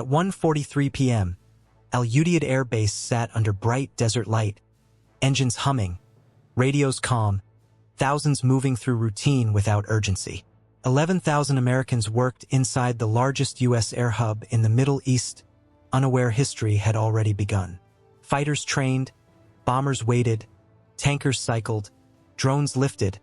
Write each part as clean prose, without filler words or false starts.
At 1:43 p.m., Al-Udeid Air Base sat under bright desert light, engines humming, radios calm, thousands moving through routine without urgency. 11,000 Americans worked inside the largest U.S. air hub in the Middle East, unaware history had already begun. Fighters trained, bombers waited, tankers cycled, drones lifted,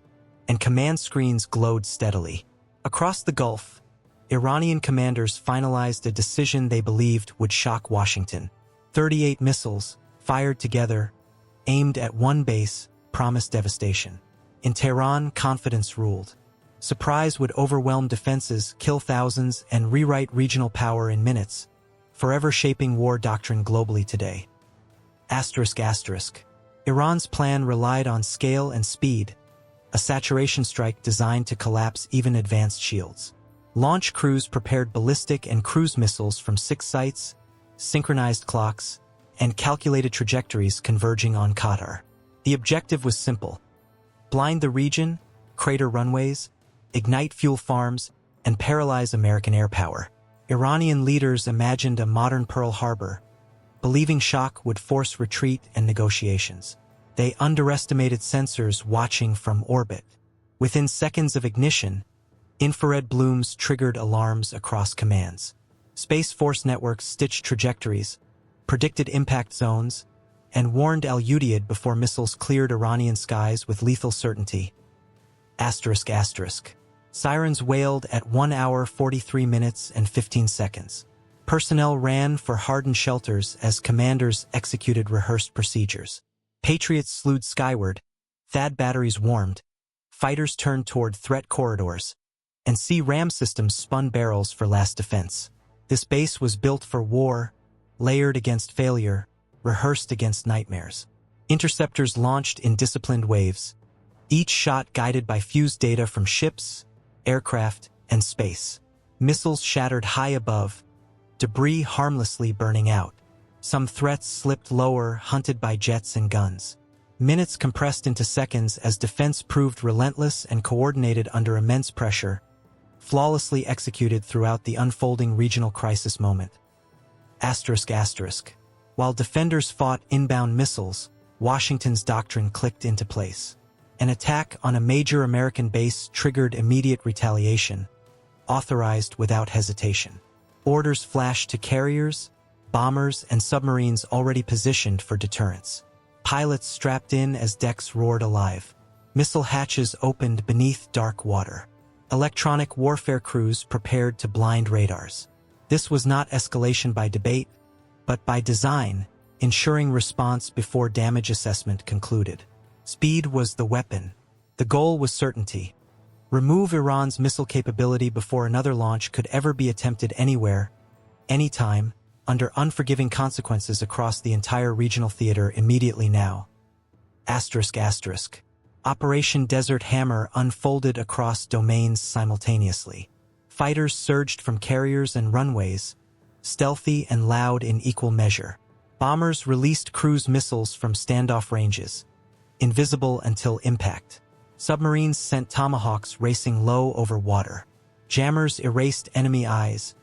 and command screens glowed steadily. Across the Gulf, Iranian commanders finalized a decision they believed would shock Washington. 38 missiles, fired together, aimed at one base, promised devastation. In Tehran, confidence ruled. Surprise would overwhelm defenses, kill thousands, and rewrite regional power in minutes, forever shaping war doctrine globally today. Iran's plan relied on scale and speed, a saturation strike designed to collapse even advanced shields. Launch crews prepared ballistic and cruise missiles from 6 sites, synchronized clocks, and calculated trajectories converging on Qatar. The objective was simple: blind the region, crater runways, ignite fuel farms, and paralyze American air power. Iranian leaders imagined a modern Pearl Harbor, believing shock would force retreat and negotiations. They underestimated sensors watching from orbit. Within seconds of ignition, infrared blooms triggered alarms across commands. Space Force networks stitched trajectories, predicted impact zones, and warned Al-Udeid before missiles cleared Iranian skies with lethal certainty. Sirens wailed at 1 hour 43 minutes and 15 seconds. Personnel ran for hardened shelters as commanders executed rehearsed procedures. Patriots slewed skyward, THAAD batteries warmed, fighters turned toward threat corridors, and C-RAM systems spun barrels for last defense. This base was built for war, layered against failure, rehearsed against nightmares. Interceptors launched in disciplined waves, each shot guided by fused data from ships, aircraft, and space. Missiles shattered high above, debris harmlessly burning out. Some threats slipped lower, hunted by jets and guns. Minutes compressed into seconds as defense proved relentless and coordinated under immense pressure, flawlessly executed throughout the unfolding regional crisis moment. While defenders fought inbound missiles, Washington's doctrine clicked into place. An attack on a major American base triggered immediate retaliation, authorized without hesitation. Orders flashed to carriers, bombers, and submarines already positioned for deterrence. Pilots strapped in as decks roared alive. Missile hatches opened beneath dark water. Electronic warfare crews prepared to blind radars. This was not escalation by debate, but by design, ensuring response before damage assessment concluded. Speed was the weapon. The goal was certainty. Remove Iran's missile capability before another launch could ever be attempted anywhere, anytime, under unforgiving consequences across the entire regional theater immediately now. Operation Desert Hammer unfolded across domains simultaneously. Fighters surged from carriers and runways, stealthy and loud in equal measure. Bombers released cruise missiles from standoff ranges, invisible until impact. Submarines sent Tomahawks racing low over water. Jammers erased enemy eyes,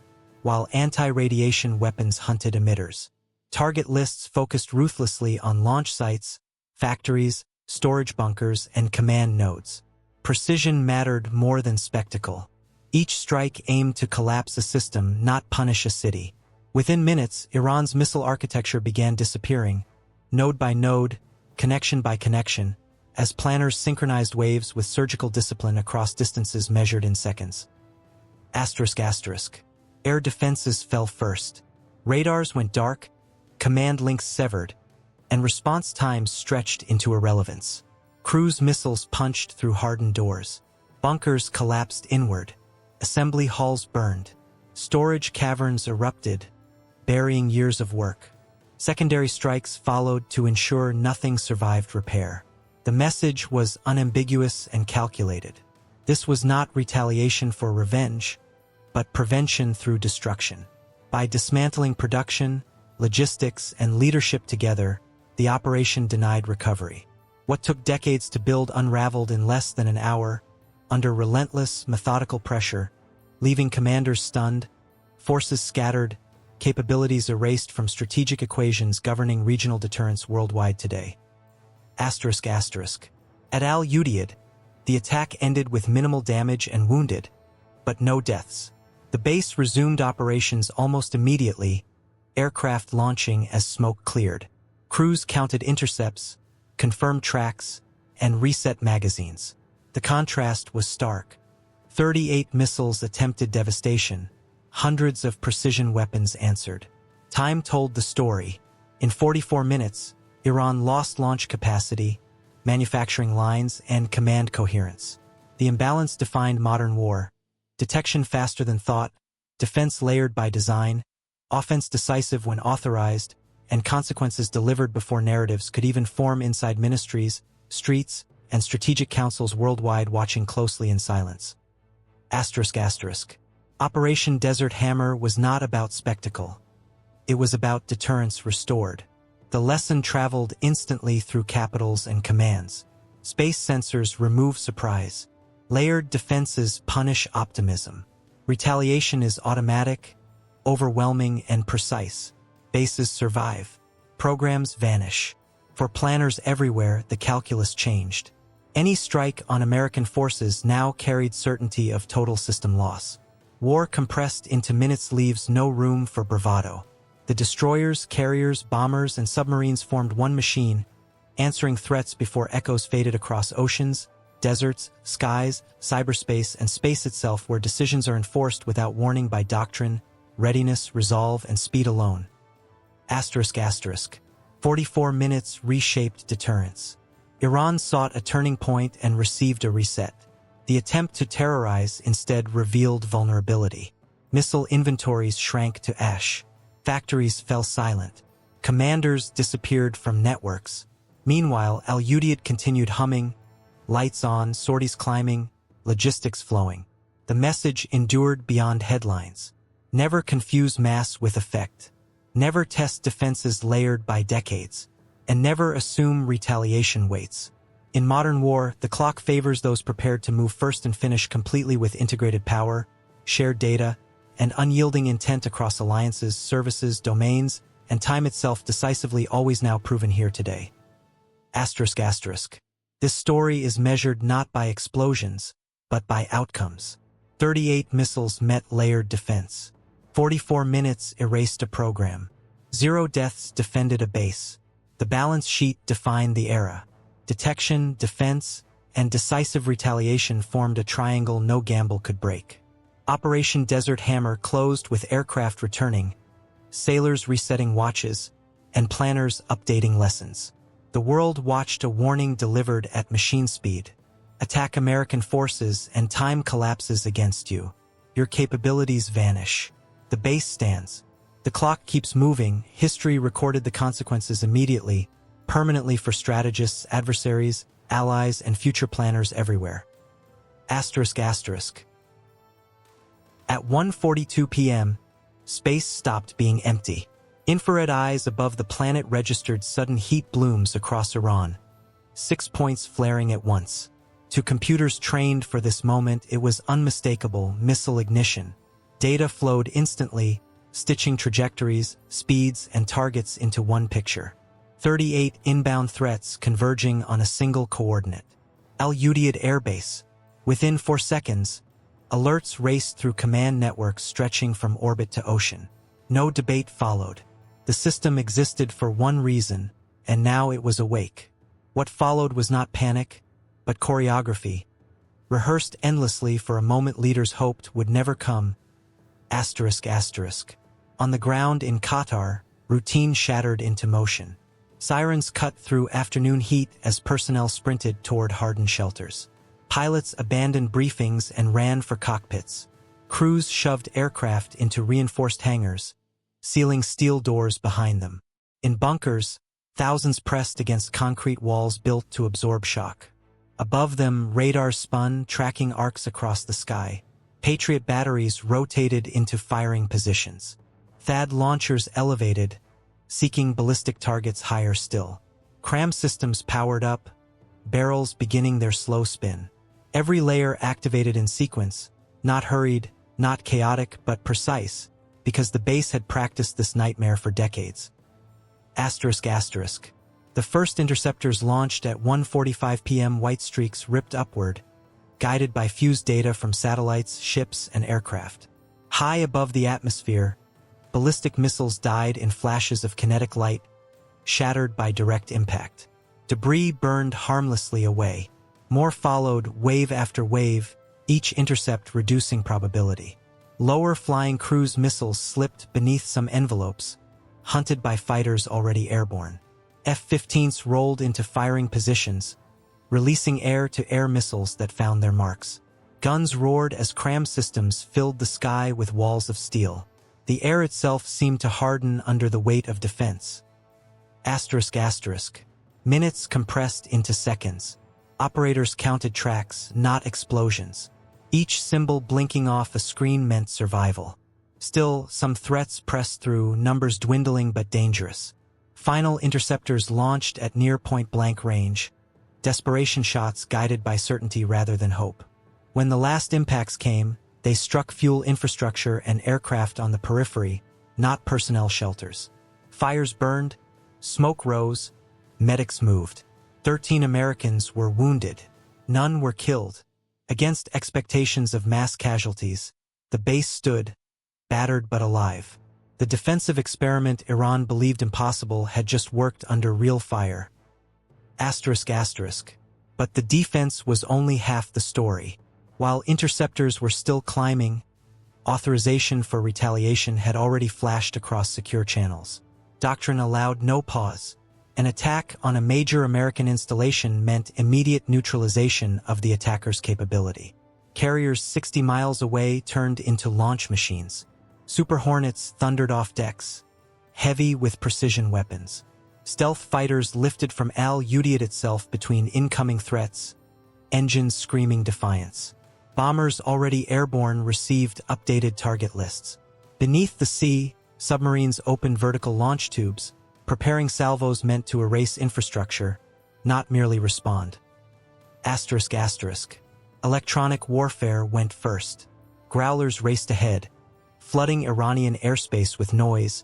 while anti-radiation weapons hunted emitters. Target lists focused ruthlessly on launch sites, factories, storage bunkers, and command nodes. Precision mattered more than spectacle. Each strike aimed to collapse a system, not punish a city. Within minutes, Iran's missile architecture began disappearing, node by node, connection by connection, as planners synchronized waves with surgical discipline across distances measured in seconds. Air defenses fell first. Radars went dark, command links severed, and response times stretched into irrelevance. Cruise missiles punched through hardened doors. Bunkers collapsed inward. Assembly halls burned. Storage caverns erupted, burying years of work. Secondary strikes followed to ensure nothing survived repair. The message was unambiguous and calculated. This was not retaliation for revenge, but prevention through destruction. By dismantling production, logistics, and leadership together, the operation denied recovery. What took decades to build unraveled in less than an hour, under relentless, methodical pressure, leaving commanders stunned, forces scattered, capabilities erased from strategic equations governing regional deterrence worldwide today. Asterisk asterisk. At Al-Udeid, the attack ended with minimal damage and wounded, but no deaths. The base resumed operations almost immediately, aircraft launching as smoke cleared. Crews counted intercepts, confirmed tracks, and reset magazines. The contrast was stark. 38 missiles attempted devastation. Hundreds of precision weapons answered. Time told the story. In 44 minutes, Iran lost launch capacity, manufacturing lines, and command coherence. The imbalance defined modern war. Detection faster than thought, defense layered by design, offense decisive when authorized, and consequences delivered before narratives could even form inside ministries, streets, and strategic councils worldwide watching closely in silence. Asterisk asterisk. Operation Desert Hammer was not about spectacle. It was about deterrence restored. The lesson traveled instantly through capitals and commands. Space sensors remove surprise. Layered defenses punish optimism. Retaliation is automatic, overwhelming, and precise. Bases survive. Programs vanish. For planners everywhere, the calculus changed. Any strike on American forces now carried certainty of total system loss. War compressed into minutes leaves no room for bravado. The destroyers, carriers, bombers, and submarines formed one machine, answering threats before echoes faded across oceans, deserts, skies, cyberspace, and space itself, where decisions are enforced without warning by doctrine, readiness, resolve, and speed alone. Asterisk asterisk. 44 minutes reshaped deterrence. Iran sought a turning point and received a reset. The attempt to terrorize instead revealed vulnerability. Missile inventories shrank to ash. Factories fell silent. Commanders disappeared from networks. Meanwhile, Al-Udeid continued humming, lights on, sorties climbing, logistics flowing. The message endured beyond headlines. Never confuse mass with effect. Never test defenses layered by decades. And never assume retaliation waits. In modern war, the clock favors those prepared to move first and finish completely with integrated power, shared data, and unyielding intent across alliances, services, domains, and time itself decisively always now proven here today. Asterisk asterisk. This story is measured not by explosions, but by outcomes. 38 missiles met layered defense. 44 minutes erased a program. 0 deaths defended a base. The balance sheet defined the era. Detection, defense, and decisive retaliation formed a triangle no gamble could break. Operation Desert Hammer closed with aircraft returning, sailors resetting watches, and planners updating lessons. The world watched a warning delivered at machine speed. Attack American forces and time collapses against you. Your capabilities vanish. The base stands. The clock keeps moving. History recorded the consequences immediately, permanently for strategists, adversaries, allies, and future planners everywhere. Asterisk asterisk. At 1:42 p.m., space stopped being empty. Infrared eyes above the planet registered sudden heat blooms across Iran, 6 points flaring at once. To computers trained for this moment, it was unmistakable missile ignition. Data flowed instantly, stitching trajectories, speeds, and targets into one picture. 38 inbound threats converging on a single coordinate. Al-Udeid Air Base. Within 4 seconds, alerts raced through command networks stretching from orbit to ocean. No debate followed. The system existed for one reason, and now it was awake. What followed was not panic, but choreography, rehearsed endlessly for a moment leaders hoped would never come. Asterisk asterisk. On the ground in Qatar, routine shattered into motion. Sirens cut through afternoon heat as personnel sprinted toward hardened shelters. Pilots abandoned briefings and ran for cockpits. Crews shoved aircraft into reinforced hangars, sealing steel doors behind them. In bunkers, thousands pressed against concrete walls built to absorb shock. Above them, radars spun, tracking arcs across the sky. Patriot batteries rotated into firing positions. THAAD launchers elevated, seeking ballistic targets higher still. Cram systems powered up, barrels beginning their slow spin. Every layer activated in sequence, not hurried, not chaotic, but precise, because the base had practiced this nightmare for decades. The first interceptors launched at 1:45 p.m. White streaks ripped upward, guided by fused data from satellites, ships, and aircraft. High above the atmosphere, ballistic missiles died in flashes of kinetic light, shattered by direct impact. Debris burned harmlessly away. More followed, wave after wave, each intercept reducing probability. Lower-flying cruise missiles slipped beneath some envelopes, hunted by fighters already airborne. F-15s rolled into firing positions, releasing air-to-air missiles that found their marks. Guns roared as cram systems filled the sky with walls of steel. The air itself seemed to harden under the weight of defense. Minutes compressed into seconds. Operators counted tracks, not explosions. Each symbol blinking off a screen meant survival. Still, some threats pressed through, numbers dwindling but dangerous. Final interceptors launched at near point-blank range. Desperation shots guided by certainty rather than hope. When the last impacts came, they struck fuel infrastructure and aircraft on the periphery, not personnel shelters. Fires burned, smoke rose, medics moved. 13 Americans were wounded. None were killed. Against expectations of mass casualties, the base stood, battered but alive. The defensive experiment Iran believed impossible had just worked under real fire. But the defense was only half the story. While interceptors were still climbing, authorization for retaliation had already flashed across secure channels. Doctrine allowed no pause. An attack on a major American installation meant immediate neutralization of the attacker's capability. Carriers 60 miles away turned into launch machines. Super Hornets thundered off decks, heavy with precision weapons. Stealth fighters lifted from Al-Udeid itself between incoming threats, engines screaming defiance. Bombers already airborne received updated target lists. Beneath the sea, submarines opened vertical launch tubes, preparing salvos meant to erase infrastructure, not merely respond. Electronic warfare went first. Growlers raced ahead, flooding Iranian airspace with noise,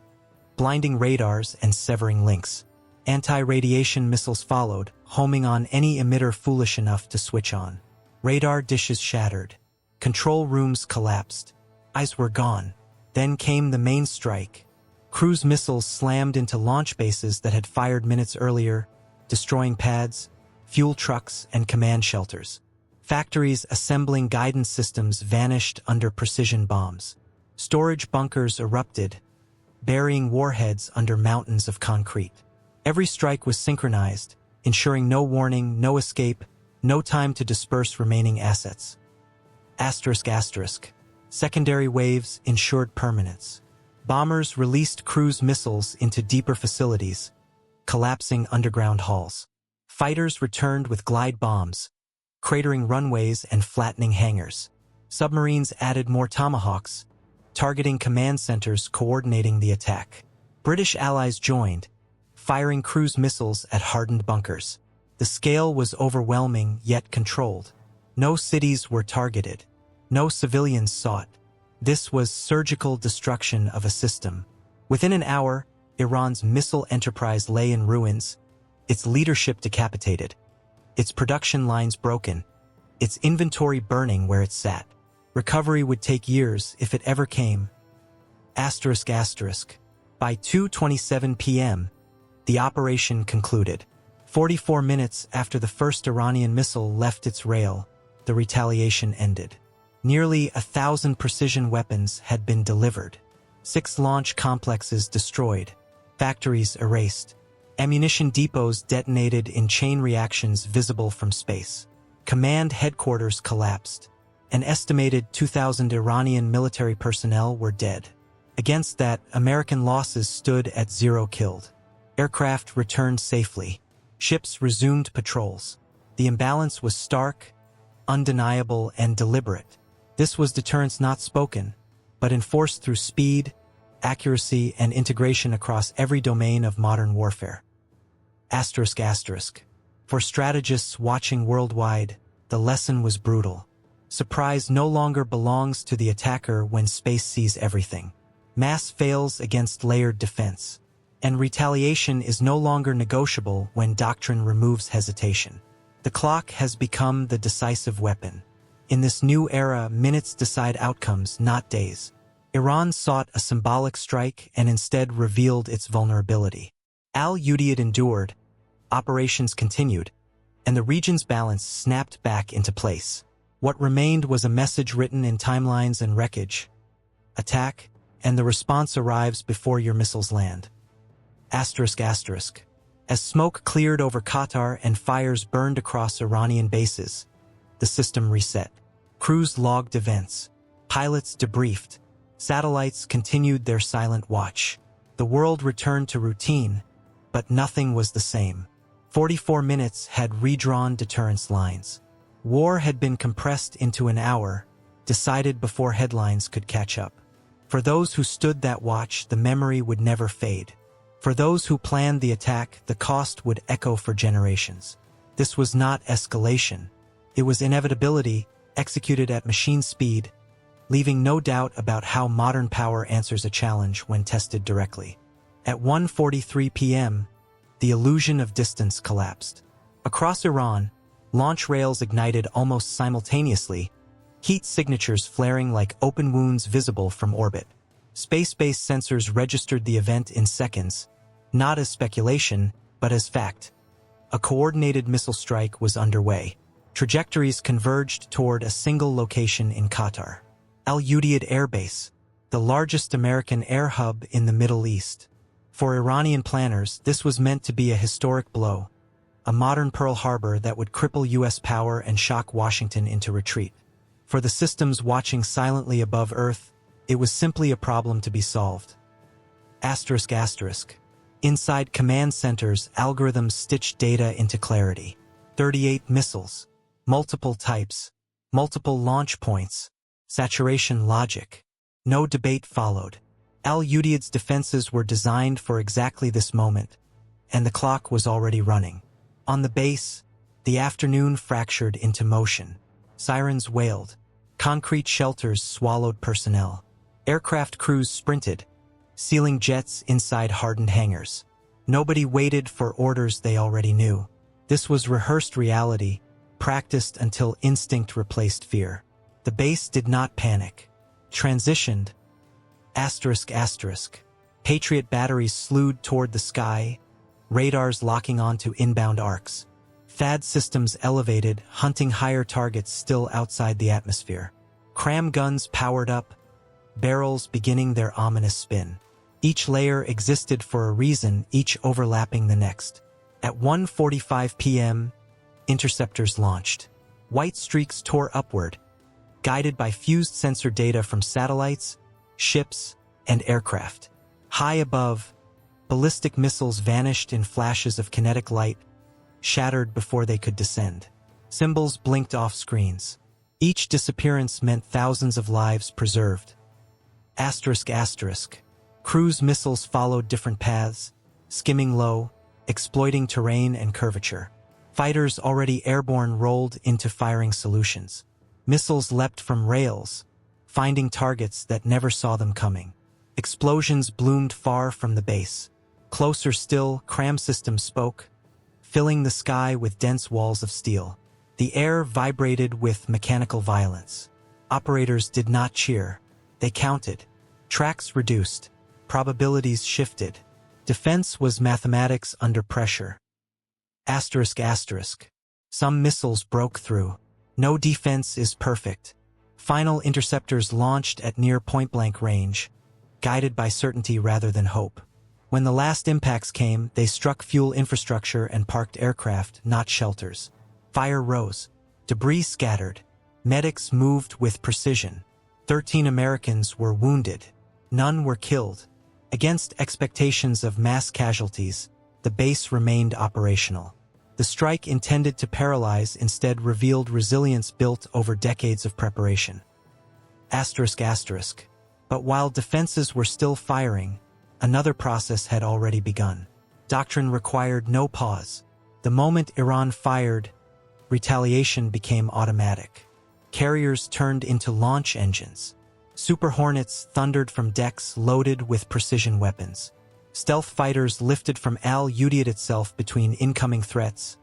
blinding radars and severing links. Anti-radiation missiles followed, homing on any emitter foolish enough to switch on. Radar dishes shattered. Control rooms collapsed. Eyes were gone. Then came the main strike. Cruise missiles slammed into launch bases that had fired minutes earlier, destroying pads, fuel trucks, and command shelters. Factories assembling guidance systems vanished under precision bombs. Storage bunkers erupted, burying warheads under mountains of concrete. Every strike was synchronized, ensuring no warning, no escape, no time to disperse remaining assets. Secondary waves ensured permanence. Bombers released cruise missiles into deeper facilities, collapsing underground halls. Fighters returned with glide bombs, cratering runways and flattening hangars. Submarines added more Tomahawks, targeting command centers coordinating the attack. British allies joined, firing cruise missiles at hardened bunkers. The scale was overwhelming yet controlled. No cities were targeted. No civilians sought. This was surgical destruction of a system. Within an hour, Iran's missile enterprise lay in ruins, its leadership decapitated, its production lines broken, its inventory burning where it sat. Recovery would take years if it ever came. By 2:27 p.m., the operation concluded. 44 minutes after the first Iranian missile left its rail, the retaliation ended. Nearly 1,000 precision weapons had been delivered. 6 launch complexes destroyed, factories erased, ammunition depots detonated in chain reactions visible from space. Command headquarters collapsed. An estimated 2,000 Iranian military personnel were dead. Against that, American losses stood at 0 killed. Aircraft returned safely. Ships resumed patrols. The imbalance was stark, undeniable, and deliberate. This was deterrence not spoken, but enforced through speed, accuracy, and integration across every domain of modern warfare. For strategists watching worldwide, the lesson was brutal. Surprise no longer belongs to the attacker when space sees everything. Mass fails against layered defense. And retaliation is no longer negotiable when doctrine removes hesitation. The clock has become the decisive weapon. In this new era, minutes decide outcomes, not days. Iran sought a symbolic strike and instead revealed its vulnerability. Al-Udeid endured, operations continued, and the region's balance snapped back into place. What remained was a message written in timelines and wreckage. Attack, and the response arrives before your missiles land. Asterisk asterisk. As smoke cleared over Qatar and fires burned across Iranian bases, the system reset. Crews logged events. Pilots debriefed. Satellites continued their silent watch. The world returned to routine, but nothing was the same. 44 minutes had redrawn deterrence lines. War had been compressed into an hour, decided before headlines could catch up. For those who stood that watch, the memory would never fade. For those who planned the attack, the cost would echo for generations. This was not escalation. It was inevitability, executed at machine speed, leaving no doubt about how modern power answers a challenge when tested directly. At 1:43 p.m., the illusion of distance collapsed. Across Iran, launch rails ignited almost simultaneously, heat signatures flaring like open wounds visible from orbit. Space-based sensors registered the event in seconds, not as speculation, but as fact. A coordinated missile strike was underway. Trajectories converged toward a single location in Qatar. Al-Udeid Air Base, the largest American air hub in the Middle East. For Iranian planners, this was meant to be a historic blow, a modern Pearl Harbor that would cripple U.S. power and shock Washington into retreat. For the systems watching silently above Earth, it was simply a problem to be solved. Asterisk asterisk. Inside command centers, algorithms stitched data into clarity. 38 missiles, multiple types, multiple launch points, saturation logic. No debate followed. Al-Udeid's defenses were designed for exactly this moment, and the clock was already running. On the base, the afternoon fractured into motion. Sirens wailed. Concrete shelters swallowed personnel. Aircraft crews sprinted, sealing jets inside hardened hangars. Nobody waited for orders they already knew. This was rehearsed reality, practiced until instinct replaced fear. The base did not panic. Transitioned. Asterisk asterisk. Patriot batteries slewed toward the sky, radars locking onto inbound arcs. THAAD systems elevated, hunting higher targets still outside the atmosphere. Cram guns powered up, barrels beginning their ominous spin. Each layer existed for a reason, each overlapping the next. At 1:45 p.m., interceptors launched. White streaks tore upward, guided by fused sensor data from satellites, ships, and aircraft. High above, ballistic missiles vanished in flashes of kinetic light, shattered before they could descend. Symbols blinked off screens. Each disappearance meant thousands of lives preserved. Asterisk asterisk. Cruise missiles followed different paths, skimming low, exploiting terrain and curvature. Fighters already airborne rolled into firing solutions. Missiles leapt from rails, finding targets that never saw them coming. Explosions bloomed far from the base. Closer still, cram systems spoke, filling the sky with dense walls of steel. The air vibrated with mechanical violence. Operators did not cheer. They counted. Tracks reduced. Probabilities shifted. Defense was mathematics under pressure. Asterisk asterisk. Some missiles broke through. No defense is perfect. Final interceptors launched at near point-blank range, guided by certainty rather than hope. When the last impacts came, they struck fuel infrastructure and parked aircraft, not shelters. Fire rose. Debris scattered. Medics moved with precision. 13 Americans were wounded. None were killed. Against expectations of mass casualties, the base remained operational. The strike intended to paralyze instead revealed resilience built over decades of preparation. Asterisk asterisk. But while defenses were still firing, another process had already begun. Doctrine required no pause. The moment Iran fired, retaliation became automatic. Carriers turned into launch engines. Super Hornets thundered from decks loaded with precision weapons. Stealth fighters lifted from Al-Udeid itself between incoming threats,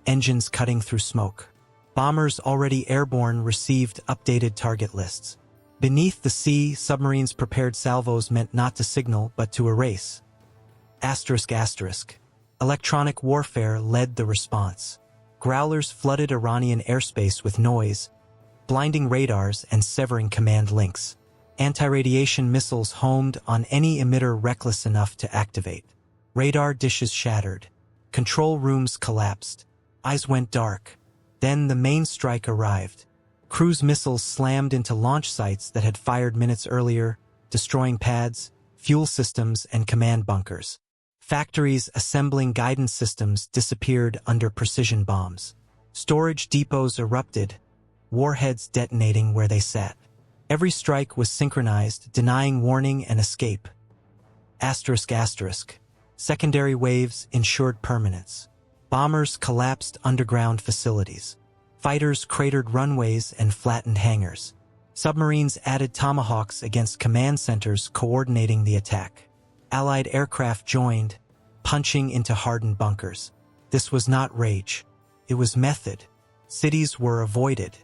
engines cutting through smoke. Bombers already airborne received updated target lists. Beneath the sea, submarines prepared salvos meant not to signal but to erase. ***. Electronic warfare led the response. Growlers flooded Iranian airspace with noise, blinding radars and severing command links. Anti-radiation missiles homed on any emitter reckless enough to activate. Radar dishes shattered. Control rooms collapsed. Eyes went dark. Then the main strike arrived. Cruise missiles slammed into launch sites that had fired minutes earlier, destroying pads, fuel systems, and command bunkers. Factories assembling guidance systems disappeared under precision bombs. Storage depots erupted, warheads detonating where they sat. Every strike was synchronized, denying warning and escape. ***. Secondary waves ensured permanence. Bombers collapsed underground facilities. Fighters cratered runways and flattened hangars. Submarines added Tomahawks against command centers coordinating the attack. Allied aircraft joined, punching into hardened bunkers. This was not rage. It was method. Cities were avoided.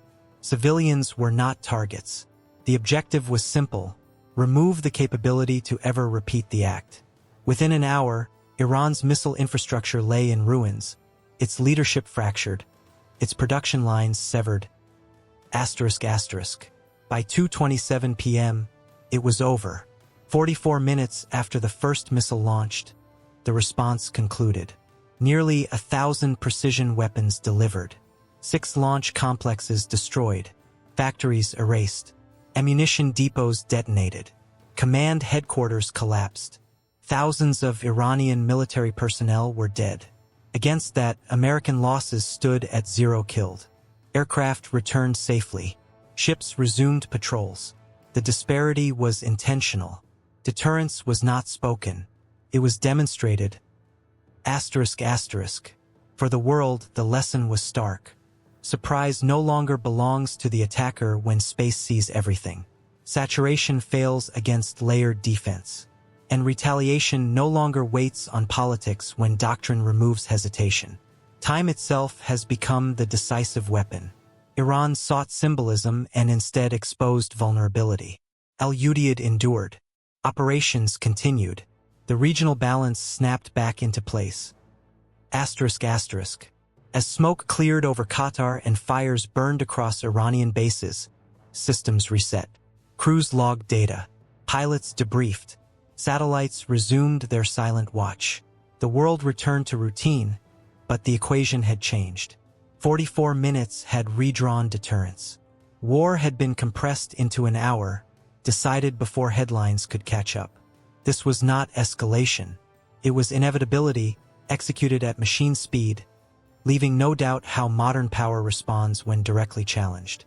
Civilians were not targets. The objective was simple: remove the capability to ever repeat the act. Within an hour, Iran's missile infrastructure lay in ruins, its leadership fractured, its production lines severed. ***. By 2:27 p.m., it was over. 44 minutes after the first missile launched, the response concluded. Nearly 1,000 precision weapons delivered. 6 launch complexes destroyed. Factories erased. Ammunition depots detonated. Command headquarters collapsed. Thousands of Iranian military personnel were dead. Against that, American losses stood at 0 killed. Aircraft returned safely. Ships resumed patrols. The disparity was intentional. Deterrence was not spoken. It was demonstrated. ***. For the world, the lesson was stark. Surprise no longer belongs to the attacker when space sees everything. Saturation fails against layered defense. And retaliation no longer waits on politics when doctrine removes hesitation. Time itself has become the decisive weapon. Iran sought symbolism and instead exposed vulnerability. Al-Udeid endured. Operations continued. The regional balance snapped back into place. ***. As smoke cleared over Qatar and fires burned across Iranian bases, systems reset. Crews logged data. Pilots debriefed. Satellites resumed their silent watch. The world returned to routine, but the equation had changed. 44 minutes had redrawn deterrence. War had been compressed into an hour, decided before headlines could catch up. This was not escalation. It was inevitability, executed at machine speed, leaving no doubt how modern power responds when directly challenged.